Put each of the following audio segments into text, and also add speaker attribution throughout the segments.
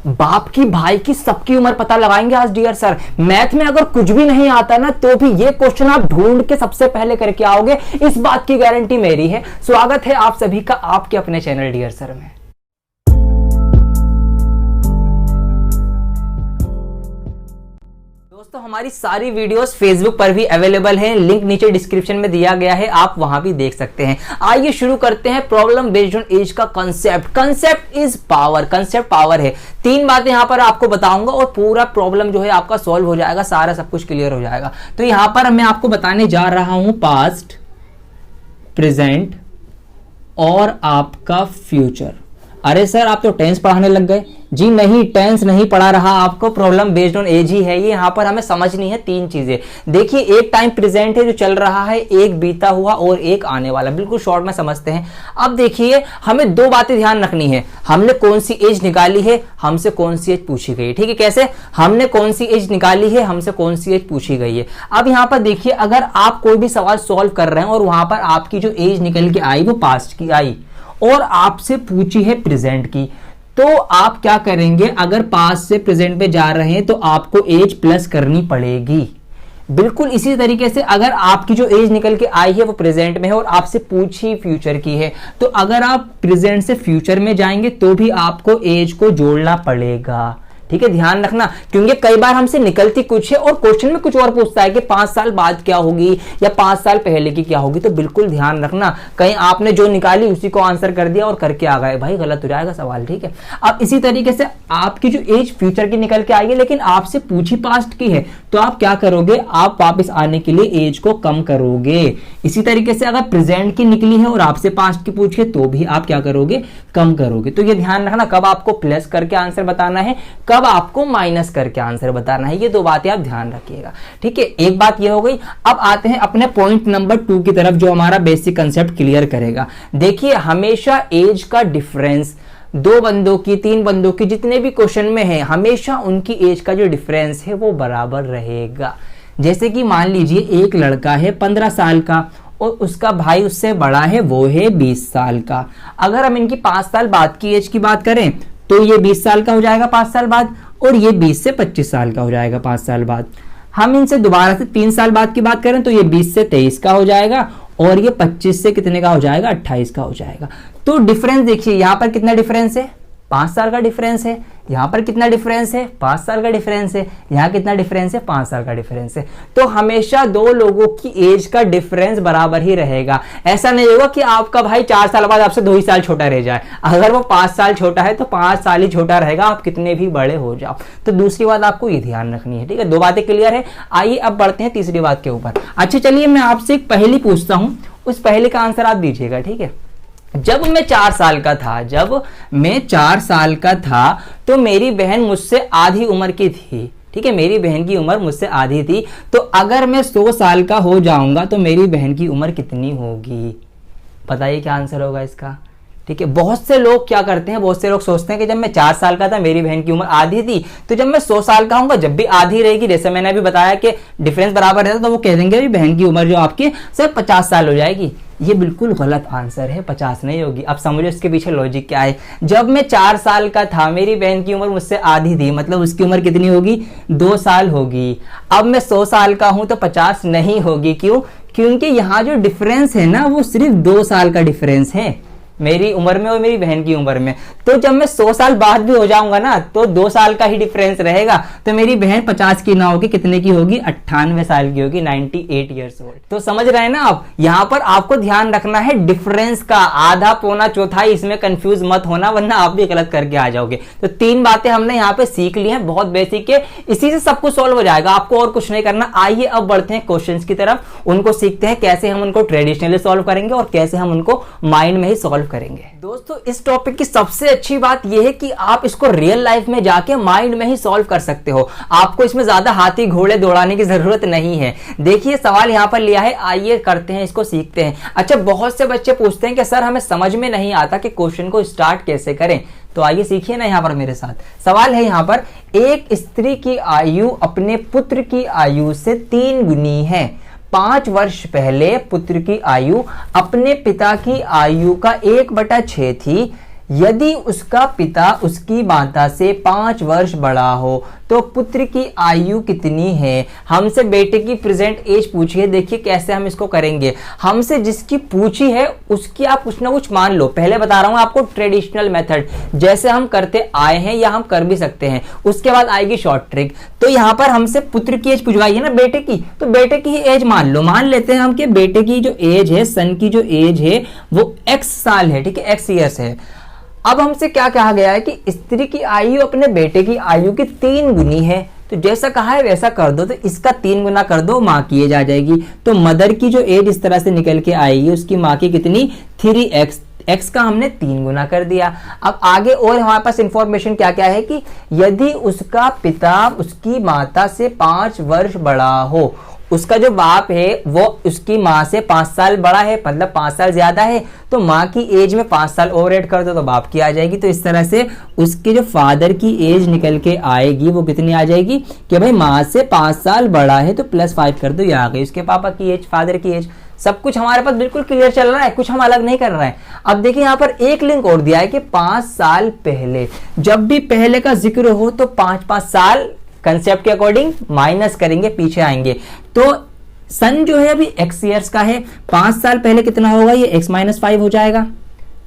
Speaker 1: बाप की, भाई की, सबकी उम्र पता लगाएंगे आज डियर सर। मैथ में अगर कुछ भी नहीं आता ना तो भी ये क्वेश्चन आप ढूंढ के सबसे पहले करके आओगे, इस बात की गारंटी मेरी है। स्वागत है आप सभी का आपके अपने चैनल डियर सर में। दोस्तों हमारी सारी वीडियोस फेसबुक पर भी अवेलेबल हैं, लिंक नीचे डिस्क्रिप्शन में दिया गया है, आप वहां भी देख सकते हैं। आइए शुरू करते हैं प्रॉब्लम बेस्ड ऑन एज का concept. Concept is power, concept power है। तीन बातें यहां पर आपको बताऊंगा और पूरा प्रॉब्लम जो है आपका सॉल्व हो जाएगा, सारा सब कुछ क्लियर हो जाएगा। तो यहां पर मैं आपको बताने जा रहा हूं पास्ट, प्रेजेंट और आपका फ्यूचर। अरे सर आप तो टेंस पढ़ाने लग गए। जी नहीं, टेंस नहीं पढ़ा रहा आपको, प्रॉब्लम बेस्ड ऑन एज ही है ये। यहां पर हमें समझनी है तीन चीजें। देखिए एक टाइम प्रेजेंट है जो चल रहा है, एक बीता हुआ और एक आने वाला। बिल्कुल शॉर्ट में समझते हैं। अब देखिए हमें दो बातें ध्यान रखनी है। हमने कौन सी एज निकाली है, हमसे कौन सी एज पूछी गई है। ठीक है, कैसे हमने कौन सी एज निकाली है, हमसे कौन सी एज पूछी गई है। अब यहां पर देखिए अगर आप कोई भी सवाल सॉल्व कर रहे हैं और वहां पर आपकी जो एज निकल के आई वो पास्ट की आई और आपसे पूछी है प्रेजेंट की, तो आप क्या करेंगे, अगर पास्ट से प्रेजेंट पे जा रहे हैं तो आपको एज प्लस करनी पड़ेगी। बिल्कुल इसी तरीके से अगर आपकी जो एज निकल के आई है वो प्रेजेंट में है और आपसे पूछी फ्यूचर की है, तो अगर आप प्रेजेंट से फ्यूचर में जाएंगे तो भी आपको एज को जोड़ना पड़ेगा। ठीक है, ध्यान रखना, क्योंकि कई बार हमसे निकलती कुछ है और क्वेश्चन में कुछ और पूछता है कि 5 साल बाद क्या होगी या 5 साल पहले की क्या होगी। तो बिल्कुल ध्यान रखना, कहीं आपने जो निकाली उसी को आंसर कर दिया और करके आ गए, भाई गलत हो जाएगा सवाल। ठीक है, अब इसी तरीके से आपकी जो एज फ्यूचर की निकल के आई है लेकिन आपसे पूछी पास्ट की है, तो आप क्या करोगे, आप वापस आने के लिए एज को कम करोगे। इसी तरीके से अगर प्रेजेंट की निकली है और आपसे पास्ट की पूछी तो भी आप क्या करोगे, कम करोगे। तो ये ध्यान रखना, कब आपको प्लस करके आंसर बताना है, कब आपको माइनस करके आंसर बताना है, ये दो बातें आप ध्यान रखिएगा। ठीक है, एक बात ये हो गई। अब आते हैं अपने पॉइंट नंबर 2 की तरफ जो हमारा बेसिक कंसेप्ट क्लियर करेगा। देखिए हमेशा एज का डिफरेंस दो बंदों की, तीन बंदों की, जितने भी क्वेश्चन में है, हमेशा उनकी एज का जो डिफरेंस है वो बराबर रहेगा। जैसे कि मान लीजिए एक लड़का है 15 साल का और उसका भाई उससे बड़ा है, वो है 20 साल का। अगर हम इनकी 5 साल बाद की एज की बात करें तो ये 20 साल का हो जाएगा 5 साल बाद और ये 20 से 25 साल का हो जाएगा 5 साल बाद। हम इनसे दोबारा से 3 साल बाद की बात करें तो ये 20 से 23 का हो जाएगा और ये 25 से कितने का हो जाएगा, 28 का हो जाएगा। तो डिफरेंस देखिए यहां पर कितना डिफरेंस है, 5 साल का डिफरेंस है। यहां पर कितना डिफरेंस है, 5 साल का डिफरेंस है। यहां कितना डिफरेंस है, 5 साल का डिफरेंस है। तो हमेशा दो लोगों की एज का डिफरेंस बराबर ही रहेगा। ऐसा नहीं होगा कि आपका भाई 4 साल बाद आपसे 2 ही साल छोटा रह जाए। अगर वो 5 साल छोटा है तो 5 साल ही छोटा रहेगा, आप कितने भी बड़े हो जाओ। तो दूसरी बात आपको ये ध्यान रखनी है। ठीक है, दो बातें क्लियर है। आइए अब बढ़ते हैं तीसरी बात के ऊपर। अच्छा चलिए मैं आपसे एक पहेली पूछता हूं, उस पहेली का आंसर आप दीजिएगा। ठीक है, जब मैं 4 साल का था, जब मैं 4 साल का था तो मेरी बहन मुझसे आधी उम्र की थी। ठीक है, मेरी बहन की उम्र मुझसे आधी थी। तो अगर मैं 100 साल का हो जाऊंगा तो मेरी बहन की उम्र कितनी होगी, बताइए क्या आंसर होगा इसका। ठीक है, बहुत से लोग क्या करते हैं, बहुत से लोग सोचते हैं कि जब मैं 4 साल का था मेरी बहन की उम्र आधी थी, तो जब मैं 100 साल का हूंगा जब भी आधी रहेगी, जैसे मैंने अभी बताया कि डिफरेंस बराबर रहता तो वो कह देंगे बहन की उम्र जो आपकी सिर्फ 50 साल हो जाएगी। ये बिल्कुल गलत आंसर है, 50 नहीं होगी। अब समझो इसके पीछे लॉजिक क्या है। जब मैं 4 साल का था मेरी बहन की उम्र मुझसे आधी थी, मतलब उसकी उम्र कितनी होगी, 2 साल होगी। अब मैं 100 साल का हूं तो 50 नहीं होगी। क्यों, क्योंकि यहाँ जो डिफरेंस है ना वो सिर्फ 2 साल का डिफरेंस है मेरी उम्र में और मेरी बहन की उम्र में। तो जब मैं 100 साल बाद भी हो जाऊंगा ना तो 2 साल का ही डिफरेंस रहेगा। तो मेरी बहन 50 की ना होगी, कितने की होगी, 98 साल की होगी, 98 ईयर्स ओल्ड। तो समझ रहे हैं ना आप, यहां पर आपको ध्यान रखना है डिफरेंस का, आधा पौना चौथाई, इसमें कंफ्यूज मत होना वरना आप भी गलत करके आ जाओगे। तो 3 बातें हमने यहाँ पे सीख ली हैं, बहुत बेसिक है, इसी से सब कुछ सॉल्व हो जाएगा, आपको और कुछ नहीं करना। आइए अब बढ़ते हैं क्वेश्चंस की तरफ, उनको सीखते हैं कैसे हम उनको ट्रेडिशनली सॉल्व करेंगे और कैसे हम उनको माइंड में ही सॉल्व करेंगे। दोस्तों इस टॉपिक की सबसे अच्छी बात यह है कि आप इसको रियल लाइफ में जाके माइंड में ही सॉल्व कर सकते हो। आपको इसमें ज्यादा हाथी घोड़े दौड़ाने की जरूरत नहीं है। देखिए सवाल यहां पर लिया है, आइए करते हैं, इसको सीखते हैं। अच्छा, बहुत से बच्चे पूछते हैं कि सर हमें समझ में नहीं आता कि क्वेश्चन को स्टार्ट कैसे करें। तो आइए सीखिए ना, यहां पर मेरे साथ सवाल है। यहां पर एक स्त्री की आयु अपने पुत्र की आयु से 3 गुनी है। 5 वर्ष पहले पुत्र की आयु अपने पिता की आयु का 1/6 थी। यदि उसका पिता उसकी माता से 5 वर्ष बड़ा हो तो पुत्र की आयु कितनी है। हमसे बेटे की प्रेजेंट एज पूछी है। देखिए कैसे हम इसको करेंगे। हमसे जिसकी पूछी है उसकी आप कुछ ना कुछ मान लो। पहले बता रहा हूं आपको ट्रेडिशनल मेथड जैसे हम करते आए हैं या हम कर भी सकते हैं। उसके बाद आएगी शॉर्ट ट्रिक। तो यहां पर हमसे पुत्र की एज पूछवाई है ना बेटे की, तो बेटे की एज मान लो। मान लेते हैं हम कि बेटे की जो एज है, सन की जो एज है वो x साल है, ठीक है, x ईयर्स है। अब हमसे क्या कहा गया है कि स्त्री की आयु अपने बेटे की आयु की 3 गुनी है। तो जैसा कहा है वैसा कर दो। तो इसका 3 गुना कर दो, माँ की एज आ जाएगी। तो मदर की जो एज इस तरह से निकल के आएगी, उसकी माँ की कितनी 3x, x का हमने 3 गुना कर दिया। अब आगे और हमारे पास इंफॉर्मेशन क्या क्या है कि यदि उसका पिता उसकी माता से 5 वर्ष बड़ा हो, उसका जो बाप है वो उसकी माँ से 5 साल बड़ा है, मतलब 5 साल ज्यादा है, तो माँ की एज में 5 साल ओवर ऐड कर दो तो बाप की आ जाएगी। तो इस तरह से उसके जो फादर की एज निकल के आएगी वो कितनी आ जाएगी कि भाई माँ से 5 साल बड़ा है तो +5 कर दो, ये आ गई उसके पापा की एज, फादर की एज। सब कुछ हमारे पास बिल्कुल क्लियर चल रहा है, कुछ हम अलग नहीं कर रहे हैं। अब देखिए यहाँ पर एक लिंक और दिया है कि 5 साल पहले, जब भी पहले का जिक्र हो तो 5-5 साल कंसेप्ट के अकॉर्डिंग माइनस करेंगे, पीछे आएंगे। तो सन जो है अभी x ईयर्स का है, 5 साल पहले कितना होगा, ये x-5 हो जाएगा,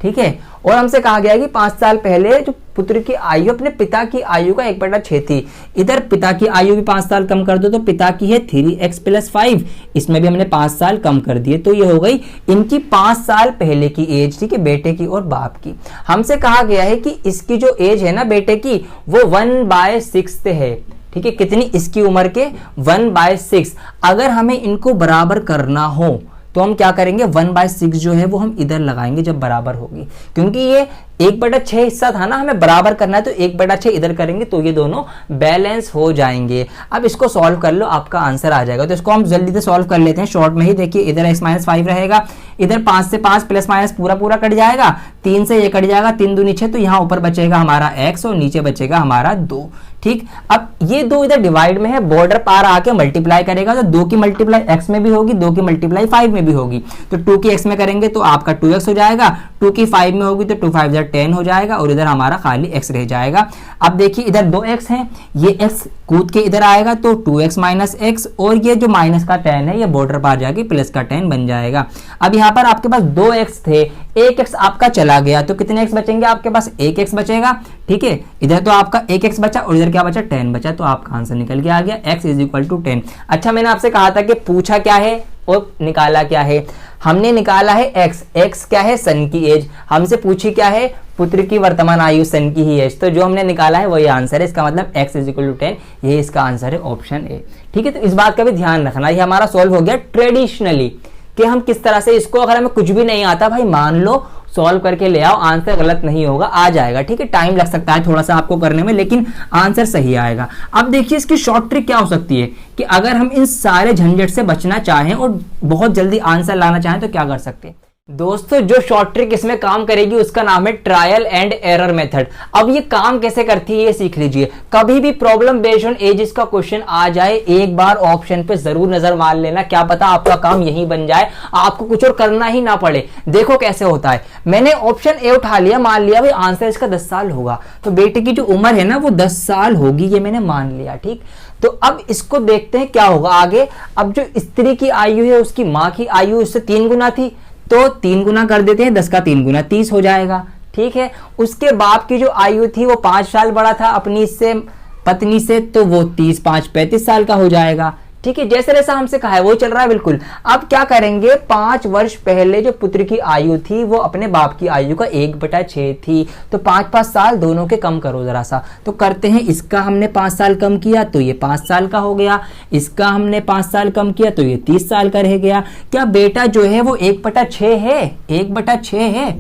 Speaker 1: ठीक है। और हमसे कहा गया कि 5 साल पहले जो पुत्र की आयु अपने पिता की आयु का 1/6 थी। इधर पिता की आयु भी 5 साल कम कर दो तो पिता की है 3x + 5, इसमें भी हमने 5 साल कम कर दिए। तो ये हो गई इनकी 5 साल पहले की एज, ठीक है, बेटे की और बाप की। हमसे कहा गया है कि इसकी जो एज है ना बेटे की वो 1/6 है, ठीक है। कितनी इसकी उम्र के 1/6। अगर हमें इनको बराबर करना हो तो हम क्या करेंगे, 1/6 जो है वो हम इधर लगाएंगे जब बराबर होगी, क्योंकि ये 1/6 हिस्सा था ना, हमें बराबर करना है तो 1/6 इधर करेंगे तो ये दोनों बैलेंस हो जाएंगे। अब इसको सॉल्व कर लो, आपका आंसर आ जाएगा। तो इसको हम जल्दी से सॉल्व कर लेते हैं शॉर्ट में ही। देखिए इधर x-5 रहेगा, इधर 5 से 5 ± पूरा कट जाएगा, 3 से ये कट जाएगा, 3 दूनी 6, तो यहाँ ऊपर बचेगा हमारा x और नीचे बचेगा हमारा 2, ठीक। अब ये 2 इधर डिवाइड में है, बॉर्डर पार आके मल्टीप्लाई करेगा तो 2 की मल्टीप्लाई x में भी होगी, 2 की मल्टीप्लाई 5 में भी होगी। तो 2 की x में करेंगे तो आपका 2x हो जाएगा, 2 की 5 में होगी तो 2 5 10 हो जाएगा और इधर हमारा खाली x रह जाएगा। अब देखिए इधर 2x है, ये x कूद के इधर आएगा तो 2x - x, और ये जो माइनस का 10 है ये बॉर्डर पार जाके प्लस का 10 बन जाएगा। अब यहाँ पर आपके पास 2x थे, 1x आपका चला गया तो कितने x बचेंगे, आपके पास 1x बचेगा, ठीक है। इधर तो आपका 1x बचा और इधर क्या बचा, 10 बचा, तो आपका आंसर निकल के आ गया x = 10। अच्छा, मैंने आपसे कहा था कि पूछा क्या है और निकाला क्या है। हमने निकाला है x क्या है, सन की एज। हमसे पूछी क्या है, पुत्र की वर्तमान आयु, सन की ही एज। तो जो हमने निकाला है वही आंसर है, इसका मतलब x = 10, ये इसका आंसर है, ऑप्शन ए, ठीक है। तो इस बात का भी ध्यान रखना, ये हमारा सॉल्व हो गया ट्रेडिशनली कि हम किस तरह से इसको, अगर हमें कुछ भी नहीं आता भाई मान लो सॉल्व करके ले आओ, आंसर गलत नहीं होगा, आ जाएगा, ठीक है। टाइम लग सकता है थोड़ा सा आपको करने में, लेकिन आंसर सही आएगा। अब देखिए इसकी शॉर्ट ट्रिक क्या हो सकती है कि अगर हम इन सारे झंझट से बचना चाहें और बहुत जल्दी आंसर लाना चाहें तो क्या कर सकते हैं दोस्तों। जो शॉर्ट ट्रिक इसमें काम करेगी उसका नाम है ट्रायल एंड एरर मेथड। अब ये काम कैसे करती है ये सीख लीजिए। कभी भी प्रॉब्लम बेस्ड ऑन एजेस का क्वेश्चन आ जाए, एक बार ऑप्शन पे जरूर नजर मार लेना, क्या पता आपका काम यही बन जाए, आपको कुछ और करना ही ना पड़े। देखो कैसे होता है। मैंने ऑप्शन ए उठा लिया, मान लिया भाई आंसर इसका 10 साल होगा, तो बेटे की जो उम्र है ना वो 10 साल होगी, ये मैंने मान लिया, ठीक। तो अब इसको देखते हैं क्या होगा आगे। अब जो स्त्री की आयु है उसकी माँ की आयु इससे 3 गुना थी, तो 3 गुना कर देते हैं, 10 का 3 गुना 30 हो जाएगा, ठीक है। उसके बाप की जो आयु थी वो 5 साल बड़ा था अपनी इससे पत्नी से, तो वो 30 5 35 साल का हो जाएगा, ठीक है। जैसे जैसा हमसे कहा है वो चल रहा है बिल्कुल। अब क्या करेंगे, 5 वर्ष पहले जो पुत्र की आयु थी वो अपने बाप की आयु का 1/6 थी, तो 5-5 साल दोनों के कम करो जरा सा। तो करते हैं, इसका हमने 5 साल कम किया तो ये 5 साल का हो गया, इसका हमने 5 साल कम किया तो ये 30 साल का रह गया। क्या बेटा जो है वो 1/6 है, 1/6 है,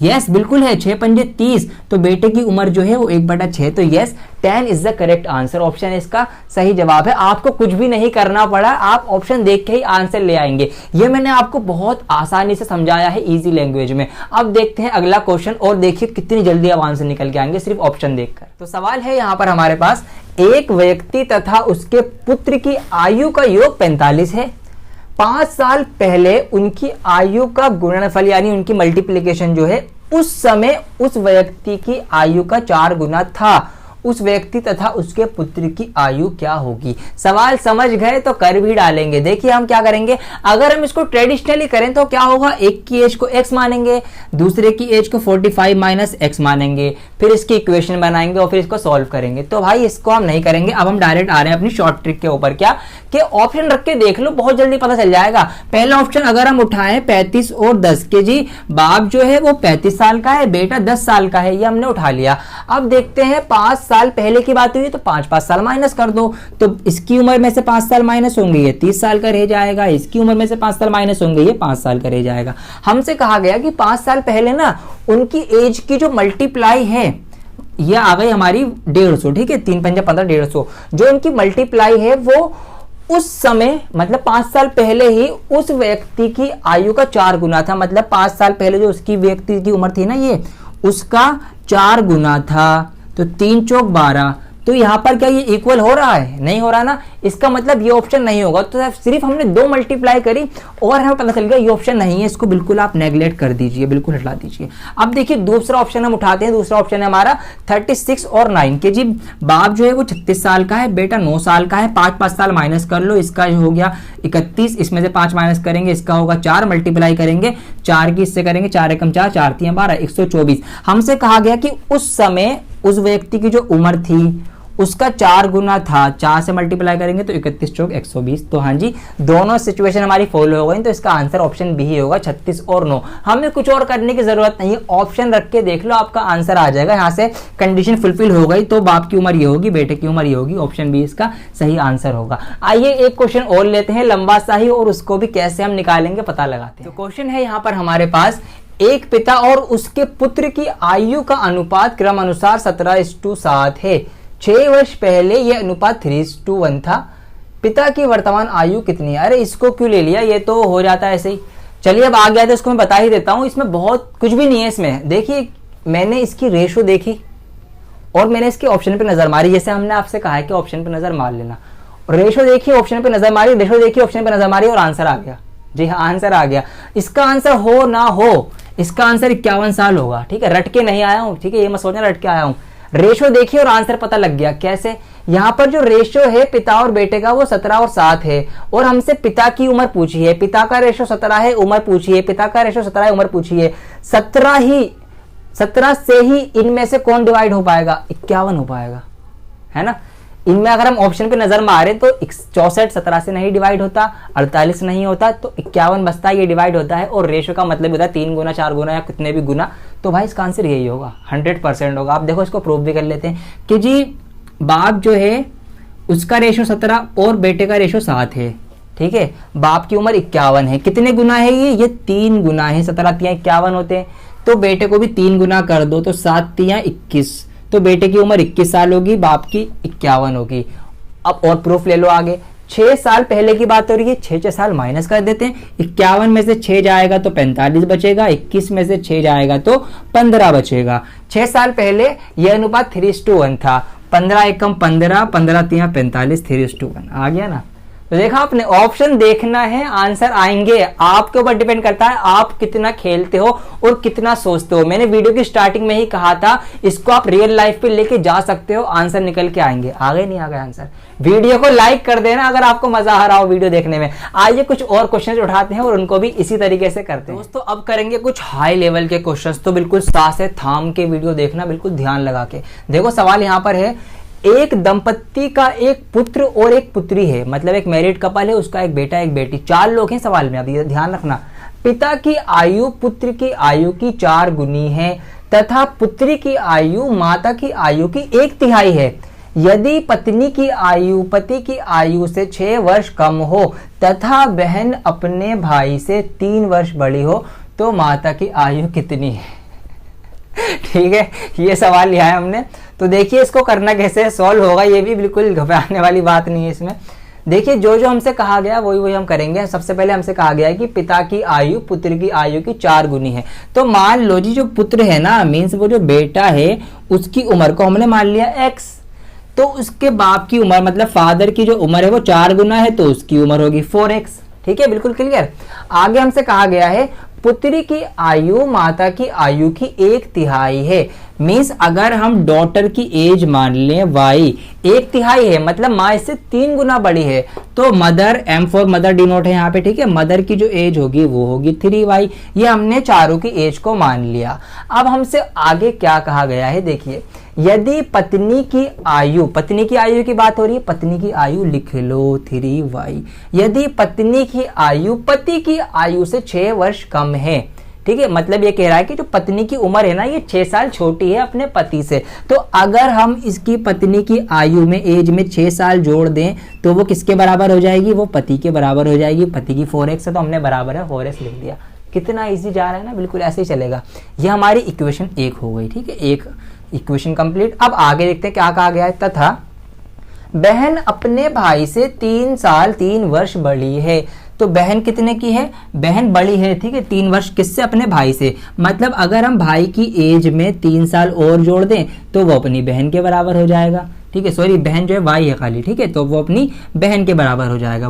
Speaker 1: यस बिल्कुल है, 6 पंजे 30, तो बेटे की उम्र जो है वो 1/6, तो yes 10 is the correct answer, option इसका सही जवाब है। आपको कुछ भी नहीं करना पड़ा, आप ऑप्शन देख के ही आंसर ले आएंगे। ये मैंने आपको बहुत आसानी से समझाया है इजी लैंग्वेज में। अब देखते हैं अगला क्वेश्चन और देखिए कितनी जल्दी आप आंसर निकल के आएंगे सिर्फ ऑप्शन देखकर। तो सवाल है यहाँ पर हमारे पास, एक व्यक्ति तथा उसके पुत्र की आयु का योग 45 है। 5 साल पहले उनकी आयु का गुणनफल यानी उनकी मल्टीप्लीकेशन जो है उस समय उस व्यक्ति की आयु का 4 गुना था, उस व्यक्ति तथा उसके पुत्र की आयु क्या होगी। सवाल समझ गए तो कर भी डालेंगे। देखिए हम क्या करेंगे, अगर हम इसको ट्रेडिशनली करें तो क्या होगा, एक की एज को x मानेंगे, दूसरे की एज को 45 माइनस x मानेंगे, फिर इसकी इक्वेशन बनाएंगे और फिर इसको सॉल्व करेंगे। तो भाई इसको हम नहीं करेंगे, अब हम डायरेक्ट आ रहे हैं अपनी शॉर्ट ट्रिक के ऊपर। क्या कि ऑप्शन रख के देख लो, बहुत जल्दी पता चल जाएगा। पहला ऑप्शन अगर हम उठाएं 35 और 10 के जी, बाप जो है वो 35 साल का है, बेटा 10 साल का है, ये हमने उठा लिया। अब देखते हैं 5 साल पहले की बात हुई तो 5 साल माइनस कर दो, तो इसकी उम्र में से 5 साल माइनस होंगे, ये 30 साल का रह जाएगा, इसकी उम्र में से 5 साल माइनस होंगे, ये 5 साल का रह जाएगा। हमसे कहा गया कि 5 साल पहले ना उनकी एज की जो मल्टीप्लाई है, ये आ गई हमारी 150, ठीक है, 3 पंजा 15 150, जो उनकी मल्टीप्लाई है वो उस समय मतलब 5 साल पहले ही उस व्यक्ति की आयु का 4 गुना था। मतलब 5 साल पहले जो उसकी व्यक्ति की उम्र थी ना, ये उसका 4 गुना था, तो 3 चौक 12। तो यहां पर क्या ये इक्वल हो रहा है, नहीं हो रहा ना, इसका मतलब ये ऑप्शन नहीं होगा। तो सिर्फ हमने 2 मल्टीप्लाई करी और हमें पता चल गया ये ऑप्शन नहीं है, इसको बिल्कुल आप नेग्लेक्ट कर दीजिए, बिल्कुल हटा दीजिए। अब देखिए दूसरा ऑप्शन हम उठाते हैं, दूसरा ऑप्शन है हमारा 36 और 9 के जी, बाप जो है वो 36 साल का है, बेटा 9 साल का है, 5 साल माइनस कर लो, इसका हो गया 31, इसमें से 5 माइनस करेंगे, इसका होगा 4, मल्टीप्लाई करेंगे 4 की इससे करेंगे, 4 एकम 4, 4 3 12, 124। हमसे कहा गया कि उस समय उस व्यक्ति की जो उम्र थी उसका 4 गुना था, 4 से मल्टीप्लाई करेंगे तो 31 चौक 120। तो हाँ जी, दोनों सिचुएशन हमारी फॉलो हो गई, तो इसका आंसर ऑप्शन बी ही होगा, 36 और 9। हमें कुछ और करने की जरूरत नहीं है, ऑप्शन रख के देख लो, आपका आंसर आ जाएगा। यहाँ से कंडीशन फुलफिल हो गई, तो बाप की उम्र ये होगी, बेटे की उम्र ये होगी, ऑप्शन बी इसका सही आंसर होगा। आइए एक क्वेश्चन और लेते हैं, लंबा सा ही, और उसको भी कैसे हम निकालेंगे पता लगाते हैं। तो क्वेश्चन है यहाँ पर हमारे पास, एक पिता और उसके पुत्र की आयु का अनुपात क्रम अनुसार 17:7 है। 6 वर्ष पहले यह अनुपात 3:1 था। पिता की वर्तमान आयु कितनी है? अरे इसको क्यों ले लिया, ये तो हो जाता है ऐसे ही। चलिए अब आ गया तो इसको मैं बता ही देता हूं, इसमें बहुत कुछ भी नहीं है। इसमें देखिए मैंने इसकी रेशो देखी और मैंने इसके ऑप्शन पे नजर मारी, जैसे हमने आपसे कहा है कि ऑप्शन पे नजर मार लेना। रेशो देखी, ऑप्शन पे नजर मारी, रेशो देखी, ऑप्शन पे नजर मारी और आंसर आ गया। जी हाँ, आंसर आ गया। इसका आंसर हो ना हो, इसका आंसर 51 साल होगा। ठीक है, रट के नहीं आया हूं, ठीक है, ये मत सोचना रट के आया हूं। रेशो देखिए और आंसर पता लग गया। कैसे? यहां पर जो रेशो है पिता और बेटे का वो 17 और 7 है, और हमसे पिता की उम्र पूछी है। पिता का रेशो 17 है, उम्र पूछी है, पिता का रेशो 17 है, उम्र पूछी है। 17 से ही इनमें से कौन डिवाइड हो पाएगा? 51 हो पाएगा, है ना। इनमें अगर हम ऑप्शन पे नजर मारे तो 64 17 से नहीं डिवाइड होता, 48 नहीं होता, तो 51 बचता है, ये डिवाइड होता है। और रेशो का मतलब होता है 3 गुना 4 गुना या कितने भी गुना। तो भाई इसका आंसर यही होगा, 100% होगा। आप देखो इसको प्रूव भी कर लेते हैं कि जी बाप जो है उसका रेशो 17 और बेटे का रेशो 7 है। ठीक है, बाप की उम्र 51 है। कितने गुना है ये 3 गुना है। 17 3 51 होते हैं, तो बेटे को भी 3 गुना कर दो, तो 7 3 21, तो बेटे की उम्र 21 साल होगी, बाप की 51 होगी। अब और प्रूफ ले लो आगे। 6 साल पहले की बात हो रही है, 6 साल माइनस कर देते हैं। 51 में से 6 जाएगा तो 45 बचेगा, 21 में से 6 जाएगा तो 15 बचेगा। 6 साल पहले यह अनुपात 3:1 था। 15 एकम 15, 15 3 45, 3:1 आ गया ना। तो देखा आपने, ऑप्शन देखना है, आंसर आएंगे। आपके ऊपर डिपेंड करता है आप कितना खेलते हो और कितना सोचते हो। मैंने वीडियो की स्टार्टिंग में ही कहा था, इसको आप रियल लाइफ पे लेके जा सकते हो, आंसर निकल के आएंगे। आ गए नहीं आ गए आंसर? वीडियो को लाइक कर देना अगर आपको मजा आ रहा हो वीडियो देखने में। आइए कुछ और क्वेश्चन उठाते हैं और उनको भी इसी तरीके से करते हैं। दोस्तों अब करेंगे कुछ हाई लेवल के क्वेश्चन, तो बिल्कुल सांसें थाम के वीडियो देखना, बिल्कुल ध्यान लगा के। देखो सवाल यहाँ पर है, एक दंपत्ति का एक पुत्र और एक पुत्री है, मतलब एक मैरिड कपल है, उसका एक बेटा एक बेटी, 4 लोग हैं सवाल में। अब ये ध्यान रखना, पिता की आयु पुत्र की आयु की 4 गुनी है तथा पुत्री की आयु माता की आयु की 1/3 है। यदि पत्नी की आयु पति की आयु से 6 वर्ष कम हो तथा बहन अपने भाई से 3 वर्ष बड़ी हो तो माता की आयु कितनी है? ठीक है, ये सवाल लिया है हमने। तो देखिए इसको करना कैसे सॉल्व होगा, ये भी बिल्कुल घबराने वाली बात नहीं है इसमें। देखिए जो जो हमसे कहा गया वही हम करेंगे। सबसे पहले हमसे कहा गया है कि पिता की आयु पुत्र की आयु की 4 गुनी है। तो मान लो जी जो पुत्र है ना, मीन्स वो जो बेटा है, उसकी उम्र को हमने मान लिया x, तो उसके बाप की उम्र मतलब फादर की जो उम्र है वो 4 गुना है, तो उसकी उम्र होगी 4x। ठीक है, बिल्कुल क्लियर। आगे हमसे कहा गया है पुत्री की आयु माता की आयु की 1/3 है। मीन्स अगर हम डॉटर की एज मान लें y 1/3 है, मतलब माँ इससे 3 गुना बड़ी है, तो mother, M for mother denote है यहाँ पे, ठीक है। मदर की जो एज होगी वो होगी 3y। ये हमने चारों की एज को मान लिया। अब हमसे आगे क्या कहा गया है, देखिए, यदि पत्नी की आयु की बात हो रही है, पत्नी की आयु लिख लो 3y। यदि पत्नी की आयु पति की आयु से 6 वर्ष कम है, ठीक है, मतलब ये कह रहा है कि जो पत्नी की उम्र है ना, ये 6 साल छोटी है अपने पति से। तो अगर हम इसकी पत्नी की आयु में, एज में 6 साल जोड़ दें तो वो किसके बराबर हो जाएगी, वो पति के बराबर हो जाएगी। पति की 4x है तो हमने बराबर है 4x लिख दिया। कितना इजी जा रहा है ना, बिल्कुल ऐसे ही चलेगा। ये हमारी इक्वेशन 1 हो गई, ठीक है, एक इक्वेशन कंप्लीट। अब आगे देखते हैं क्या कहा गया है। तथा बहन अपने भाई से 3 साल 3 वर्ष बड़ी है। तो बहन कितने की है, बहन बड़ी है, ठीक है, 3 वर्ष किससे, अपने भाई से। मतलब अगर हम भाई की एज में 3 साल और जोड़ दें तो वो अपनी बहन के बराबर हो जाएगा, ठीक है। सॉरी, बहन जो है वाई है खाली, ठीक है, तो वो अपनी बहन के बराबर हो जाएगा।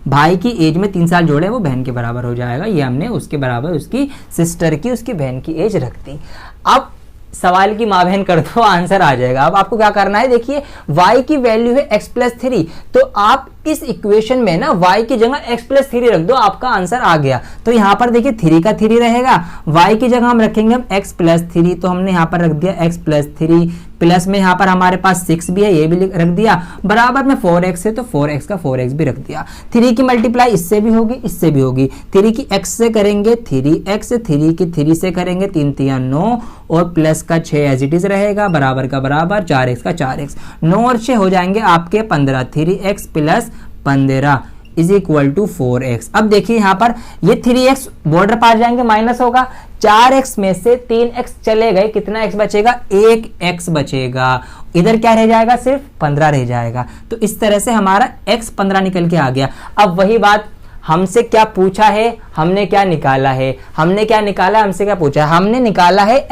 Speaker 1: भाई की एज में 3 साल जोड़े वो बहन के बराबर हो जाएगा। ये हमने उसके बराबर उसकी सिस्टर की, उसकी बहन की एज रख दी। अब सवाल की माँ बहन कर दो, आंसर आ जाएगा। अब आपको क्या करना है, देखिए y की वैल्यू है x+3, तो आप इस इक्वेशन में ना y की जगह x+3 रख दो, आपका आंसर आ गया। तो यहाँ पर देखिए 3 का 3 रहेगा, y की जगह हम रखेंगे हम x+3, तो हमने यहाँ पर रख दिया x+3, प्लस में यहाँ पर हमारे पास 6 भी है, ये भी रख दिया, बराबर में 4x है तो 4x का 4x भी रख दिया। 3 की मल्टीप्लाई इससे भी होगी, इससे भी होगी। 3 की x से करेंगे 3x, 3 की 3 से करेंगे 3 3 9, और प्लस का 6 एज इट इज रहेगा, बराबर का बराबर, 4x का 4x, 9 और 6 हो जाएंगे आपके 15, 3x plus 15 is equal to 4x। अब देखिए यहाँ पर ये 3x बॉर्डर पार जाएंगे, माइनस होगा, 4x में से 3x चले गए, कितना x बचेगा, 1x बचेगा। इधर क्या रह जाएगा, सिर्फ 15 रह जाएगा। तो इस तरह से हमारा x 15 निकल के आ गया। अब वही बात, हमसे क्या पूछा है, हमने क्या निकाला है, हमने क्या निकाला, हमसे क्या पूछा है, हमने निकाला है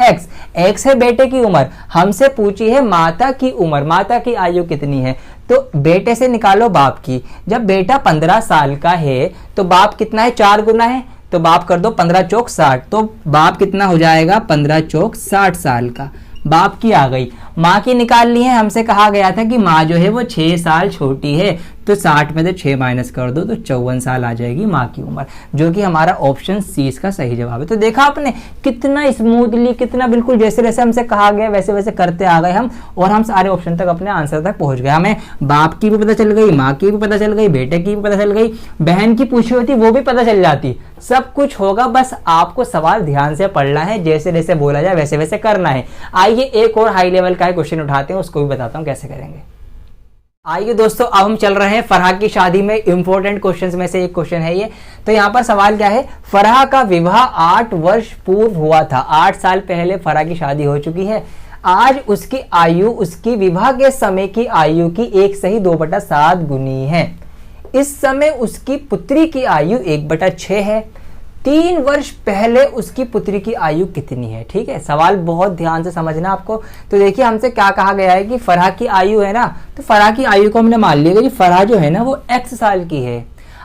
Speaker 1: x है बेटे की उम्र, हमसे पूछी है माता की उम्र, माता की आयु कितनी है। तो बेटे से निकालो बाप की। जब बेटा 15 साल का है तो बाप कितना है, 4 गुना है, तो बाप कर दो 15 चौक 60, तो बाप कितना हो जाएगा, 15 चौक 60 साल का। बाप की आ गई। माँ की निकाल ली है, हमसे कहा गया था कि माँ जो है वो 6 साल छोटी है, तो 60 में से 6 माइनस कर दो तो 54 साल आ जाएगी माँ की उम्र, जो कि हमारा ऑप्शन सी इसका सही जवाब है। तो देखा आपने कितना स्मूथली, कितना बिल्कुल जैसे जैसे हमसे कहा गया वैसे वैसे करते आ गए हम, और हम सारे ऑप्शन तक, अपने आंसर तक पहुंच गए। हमें बाप की भी पता चल गई, माँ की भी पता चल गई, बेटे की भी पता चल गई, बहन की पूछी होती वो भी पता चल जाती, सब कुछ होगा। बस आपको सवाल ध्यान से पढ़ना है, जैसे जैसे बोला जाए वैसे वैसे करना है। आइए एक और हाई लेवल का क्वेश्चन उठाते हैं, उसको भी बताता हूं कैसे करेंगे। आइए दोस्तों, अब हम चल रहे हैं फरहा की शादी में, इंपॉर्टेंट क्वेश्चंस में से एक क्वेश्चन है ये। तो यहाँ पर सवाल क्या है, फरहा का विवाह 8 वर्ष पूर्व हुआ था, 8 साल पहले फरहा की शादी हो चुकी है। आज उसकी आयु उसकी विवाह के समय की आयु की 1/2/7 गुनी है। इस समय उसकी पुत्री की आयु 1/6 है। 3 वर्ष पहले उसकी पुत्री की आयु कितनी है। ठीक है, सवाल बहुत ध्यान से समझना आपको। तो देखिए हमसे क्या कहा गया है कि फरहा की आयु है ना, तो फरहा की आयु को हमने मान लिया कि फरहा जो है ना वो x साल की है।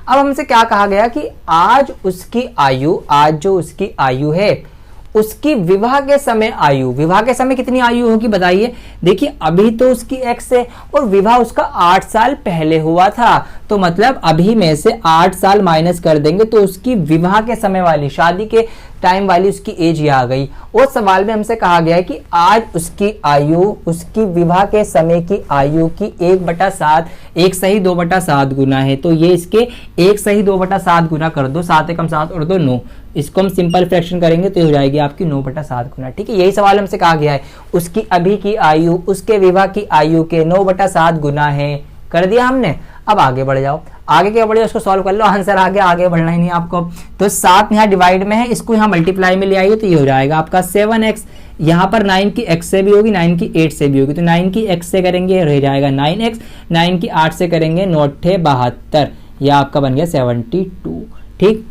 Speaker 1: अब हमसे क्या कहा गया कि आज जो उसकी आयु है उसकी विवाह के समय आयु, विवाह के समय कितनी आयु होगी बताइए। देखिए अभी तो उसकी x है और विवाह उसका 8 साल पहले हुआ था, तो मतलब अभी में से 8 साल माइनस कर देंगे तो उसकी विवाह के समय वाली, शादी के टाइम वाली उसकी एज ये आ गई। और सवाल में हमसे कहा गया है कि आज उसकी आयु उसकी विवाह के समय की आयु की 1/7, 1/2/7 गुना है। तो ये इसके 1/2/7 गुना कर दो, 7 एकम 7 और 2 9, इसको हम सिंपल फ्रैक्शन करेंगे तो हो जाएगी आपकी 9/7 गुना। ठीक है, यही सवाल हमसे कहा गया है, उसकी अभी की आयु उसके विवाह की आयु के 9/7 गुना है। कर दिया हमने। अब आगे बढ़ जाओ, आगे क्या बढ़े उसको सॉल्व कर लो, आंसर आगे बढ़ना ही नहीं आपको। तो 7 यहाँ डिवाइड में है, इसको यहाँ मल्टीप्लाई में ले आइए तो ये हो जाएगा आपका 7x। यहाँ पर 9 की x से भी होगी, 9 की 8 से भी होगी, तो 9 की x से करेंगे रह जाएगा 9x, 9 की 8 से करेंगे 9 72, यह आपका बन गया 72। ठीक,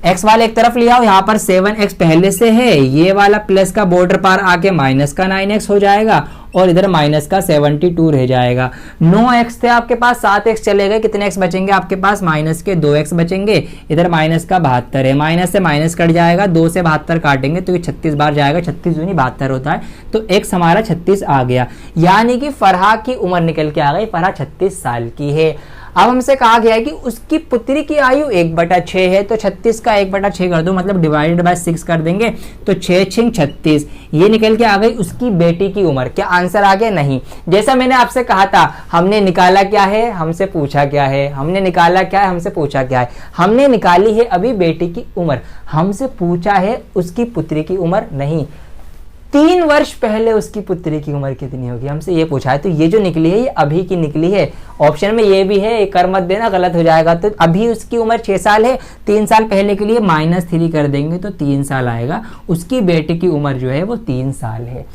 Speaker 1: x वाले एक तरफ ले आओ, यहाँ पर 7x पहले से है, ये वाला प्लस का बॉर्डर पार आके माइनस का 9x हो जाएगा और इधर माइनस का 72 रह जाएगा। 9x थे आपके पास, 7x चले गए, कितने x बचेंगे आपके पास, माइनस के 2x बचेंगे, इधर माइनस का 72 है, माइनस से माइनस कट जाएगा, 2 से 72 काटेंगे तो ये 36 बार जाएगा, 36 दूनी 72 होता है, तो x हमारा 36 आ गया। यानी कि फरहा की उम्र निकल के आ गई, फरहा 36 साल की है। अब हमसे कहा गया है कि उसकी पुत्री की आयु 1/6 है, तो 36 का 1/6 कर दो, मतलब डिवाइडेड बाय 6 कर देंगे, तो 6×6 36, ये निकल के आ गई उसकी बेटी की उम्र। क्या आंसर आ गया? नहीं। जैसा मैंने आपसे कहा था, हमने निकाला क्या है, हमसे पूछा क्या है, हमने निकाला क्या है, हमसे पूछा क्या है। हमने निकाली है अभी बेटी की उम्र, हमसे पूछा है उसकी पुत्री की उम्र नहीं। 3 वर्ष पहले उसकी पुत्री की उम्र कितनी होगी, हमसे ये पूछा है, तो ये जो निकली है ये अभी की निकली है। ऑप्शन में ये भी है, कर मत देना, गलत हो जाएगा। तो अभी उसकी उम्र 6 साल है, 3 साल पहले के लिए -3 कर देंगे तो 3 साल आएगा। उसकी बेटी की उम्र जो है वो 3 साल है।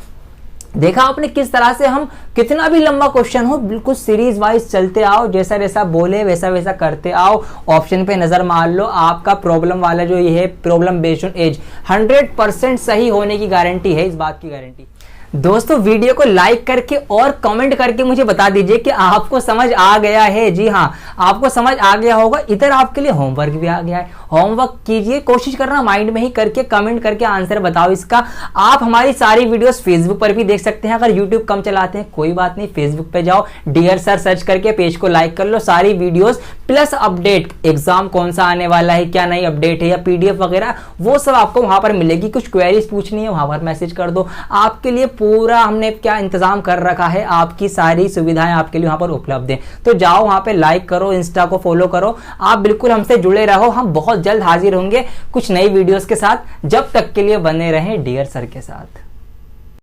Speaker 1: देखा आपने किस तरह से हम, कितना भी लंबा क्वेश्चन हो बिल्कुल सीरीज वाइज चलते आओ, जैसा जैसा बोले वैसा वैसा करते आओ, ऑप्शन पे नजर मार लो, आपका प्रॉब्लम वाला जो ये है प्रॉब्लम बेस्ड ऑन एज 100% सही होने की गारंटी है, इस बात की गारंटी। दोस्तों वीडियो को लाइक करके और कमेंट करके मुझे बता दीजिए कि आपको समझ आ गया है। जी हाँ, आपको समझ आ गया होगा। इधर आपके लिए होमवर्क भी आ गया है, होमवर्क कीजिए, कोशिश करना माइंड में ही करके कमेंट करके आंसर बताओ इसका। आप हमारी सारी वीडियोस फेसबुक पर भी देख सकते हैं, अगर यूट्यूब कम चलाते हैं कोई बात नहीं, फेसबुक पे जाओ, डियर सर सर्च करके पेज को लाइक कर लो, सारी वीडियोस प्लस अपडेट, एग्जाम कौन सा आने वाला है, क्या नई अपडेट है या पीडीएफ वगैरह, वो सब आपको वहां पर मिलेगी। कुछ क्वेरीज पूछनी है वहां पर मैसेज कर दो, आपके लिए पूरा हमने क्या इंतजाम कर रखा है, आपकी सारी सुविधाएं आपके लिए वहां पर उपलब्ध है। तो जाओ वहां पे लाइक करो, इंस्टा को फॉलो करो, आप बिल्कुल हमसे जुड़े रहो। हम बहुत जल्द हाजिर होंगे कुछ नई वीडियोस के साथ, जब तक के लिए बने रहें डियर सर के साथ।